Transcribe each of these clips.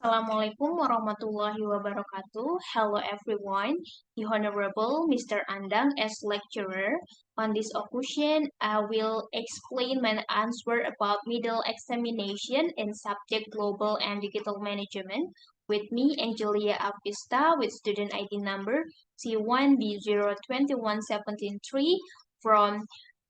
Assalamualaikum warahmatullahi wabarakatuh. Hello everyone. The Honorable Mr. Andang as lecturer. On this occasion, I will explain my answer about middle examination in subject global and digital management. With me, Anjelia Afista with student ID number C1B021773 from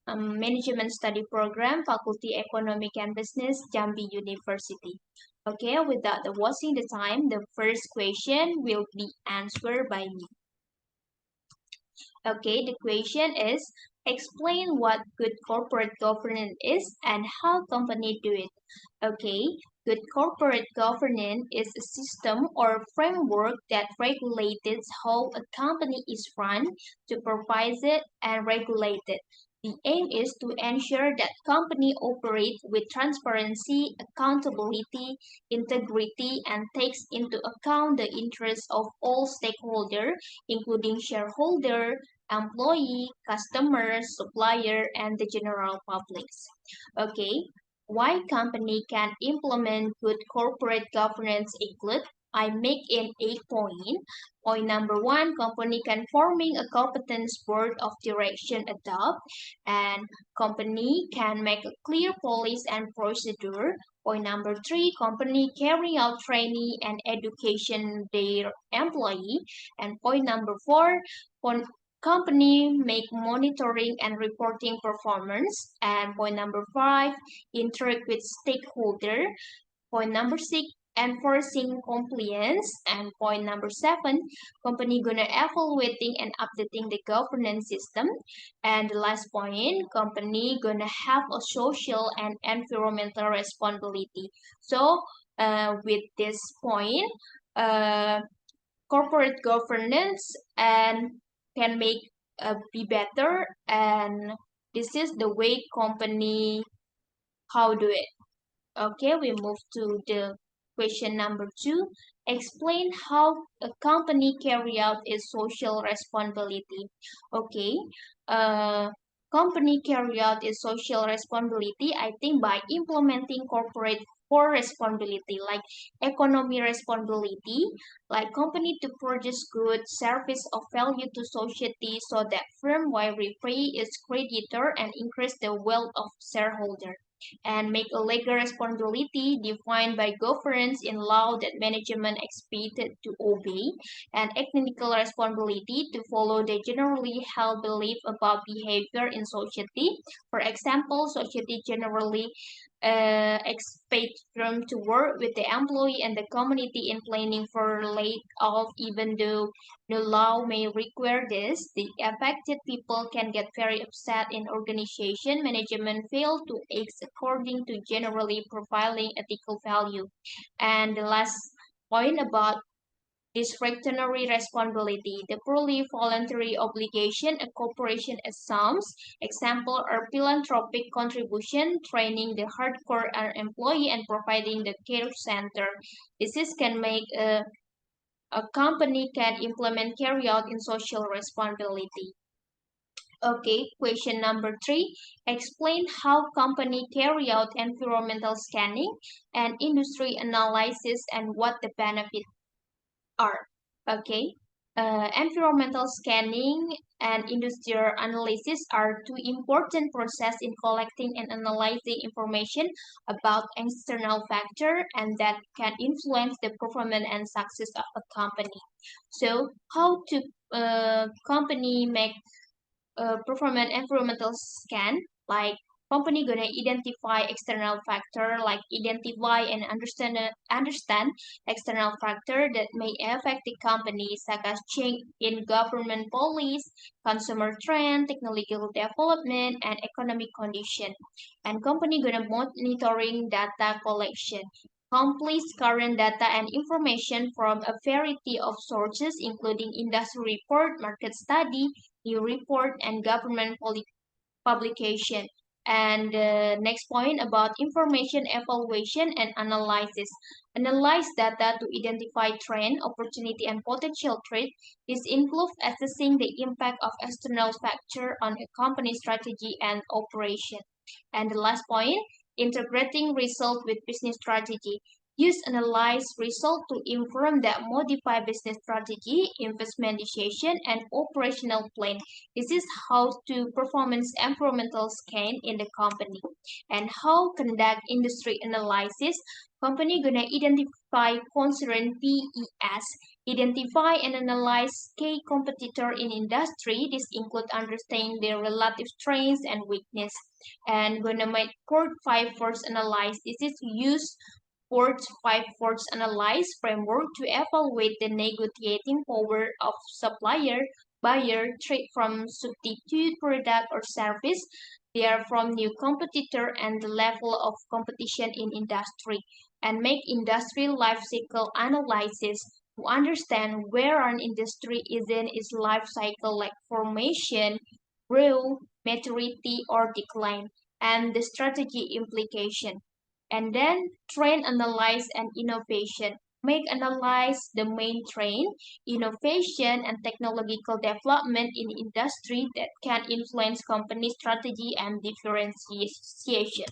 Management Study Program, Faculty Economic and Business, Jambi University. Okay, without wasting the time, the first question will be answered by me. Okay, the question is, explain what good corporate governance is and how companies do it. Okay, good corporate governance is a system or framework that regulates how a company is run, supervised, and regulated. The aim is to ensure that company operates with transparency, accountability, integrity, and takes into account the interests of all stakeholders, including shareholder, employee, customer, supplier, and the general public. Okay, why company can implement good corporate governance include I make in 8 point. Point number one, company can forming a competence board of direction adopt, and company can make a clear policy and procedure. Point number three, company carrying out training and education their employee. And point number four, company make monitoring and reporting performance. And point number five, interact with stakeholder. Point number six, enforcing compliance. And point number seven, company gonna evaluating and updating the governance system. And the last point, company gonna have a social and environmental responsibility. So with this point, corporate governance and can make be better, and this is the way company how do it. Okay, we move to the question number two. Explain how a company carry out its social responsibility. Okay, company carry out its social responsibility, I think, by implementing corporate core responsibility like economy responsibility, like company to produce goods, service of value to society so that firm will repay its creditor and increase the wealth of shareholder, and make a legal responsibility defined by governance in law that management expected to obey, and technical responsibility to follow the generally held belief about behavior in society. For example, society generally expect them to work with the employee and the community in planning for layoff, even though the law may require this. The affected people can get very upset in organization management fail to act according to generally prevailing ethical value. And the last point about discretionary responsibility, the purely voluntary obligation a corporation assumes. Example are philanthropic contribution, training the hardcore employee, and providing the care center. This is can make a company can implement carry out in social responsibility. Okay, question number three. Explain how company carry out environmental scanning and industry analysis and what the benefits are. Okay, environmental scanning and industrial analysis are two important processes in collecting and analyzing information about external factors and that can influence the performance and success of a company. So, how to company make perform an environmental scan, like company gonna identify external factor, like identify and understand external factor that may affect the company, such as change in government policy, consumer trend, technological development, and economic condition. And company gonna monitoring data collection, complete current data and information from a variety of sources, including industry report, market study, new report, and government publication. And next point about information evaluation and analysis. Analyze data to identify trend, opportunity, and potential threat. This includes assessing the impact of external factor on a company's strategy and operation. And the last point, integrating result with business strategy. Use analyze result to inform that modify business strategy, investment decision, and operational plan. This is how to performance environmental scan in the company. And how conduct industry analysis. Company gonna identify concern PES, identify and analyze key competitor in industry. This include understanding their relative strengths and weakness. And gonna make port five force analyze. This is use Ford's five force analyze framework to evaluate the negotiating power of supplier, buyer, trade from substitute product or service, they are from new competitor and the level of competition in industry, and make industry life cycle analysis to understand where an industry is in its life cycle like formation, growth, maturity, or decline, and the strategy implication. And then trend analyze and innovation. Make analyze the main trend, innovation, and technological development in industry that can influence company strategy and differentiation.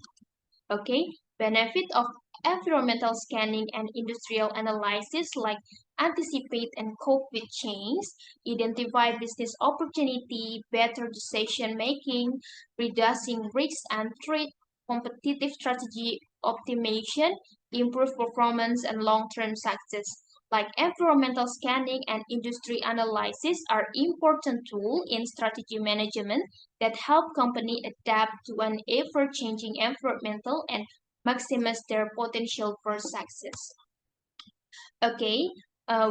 Okay, benefit of environmental scanning and industrial analysis like anticipate and cope with change, identify business opportunity, better decision making, reducing risks and trade competitive strategy optimization, improve performance and long-term success. Like environmental scanning and industry analysis are important tools in strategy management that help company adapt to an ever-changing environmental and maximize their potential for success. Okay,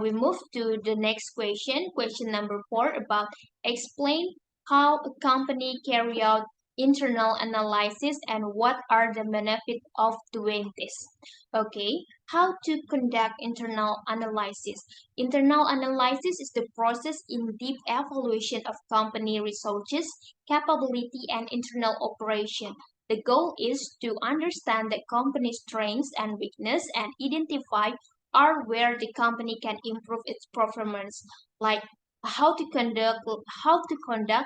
we move to the next question. Question number 4 about explain how a company carry out internal analysis and what are the benefits of doing this. Okay, how to conduct internal analysis. Internal analysis is the process in deep evaluation of company resources, capability, and internal operation. The goal is to understand the company's strengths and weakness and identify are where the company can improve its performance, like how to conduct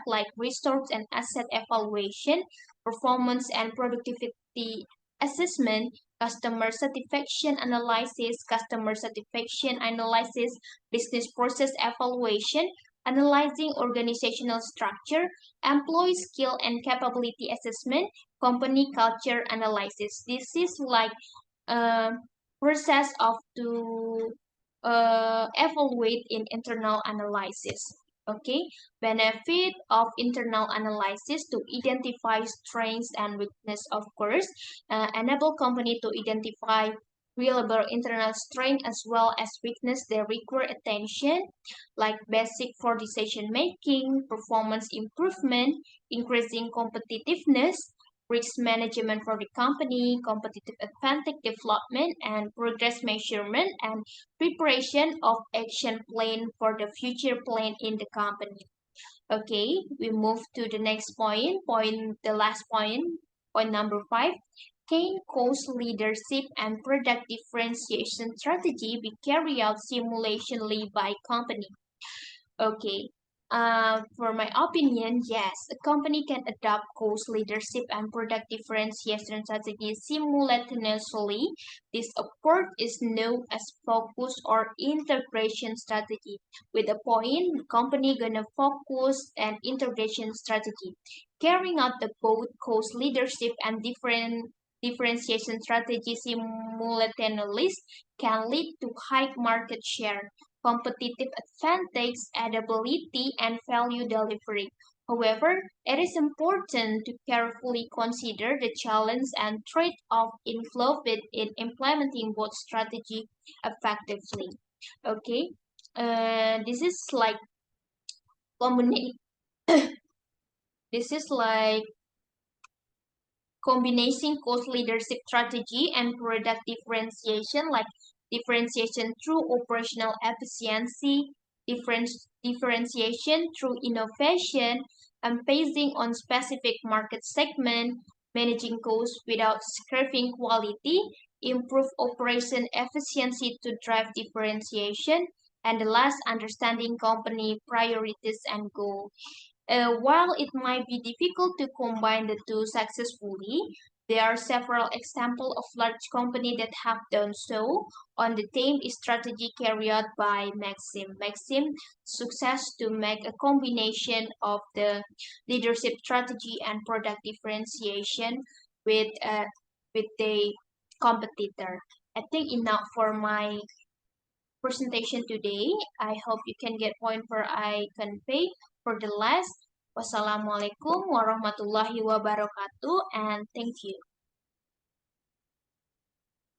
like resource and asset evaluation, performance and productivity assessment, customer satisfaction analysis, business process evaluation, analyzing organizational structure, employee skill and capability assessment, company culture analysis. This is like uh, process of to evaluate in internal analysis. Okay, benefit of internal analysis to identify strengths and weakness, of course, enable company to identify reliable internal strength as well as weakness that require attention, like basic for decision making, performance improvement, increasing competitiveness, risk management for the company, competitive advantage development, and progress measurement, and preparation of action plan for the future plan in the company. Okay, we move to the next the last point number 5. Can cost leadership and product differentiation strategy be carried out simultaneously by company? Okay. For my opinion, yes, a company can adopt cost leadership and product differentiation strategies simultaneously. This approach is known as focus or integration strategy. With a point, company gonna focus and integration strategy. Carrying out the both cost leadership and differentiation strategy simultaneously can lead to high market share, competitive advantage, adaptability, and value delivery. However, it is important to carefully consider the challenge and trade-off involved in implementing both strategy effectively. Okay, this is like combina- this is like combination cost leadership strategy and product differentiation, like differentiation through operational efficiency, differentiation through innovation, and basing on specific market segment, managing costs without scraping quality, improve operation efficiency to drive differentiation, and the last, understanding company priorities and goals. While it might be difficult to combine the two successfully, There are several examples of large companies that have done so on the same strategy carried out by Maxim. Maxim success to make a combination of the leadership strategy and product differentiation with the competitor. I think enough for my presentation today. I hope you can get point where I convey. For the last, wassalamualaikum warahmatullahi wabarakatuh, and thank you.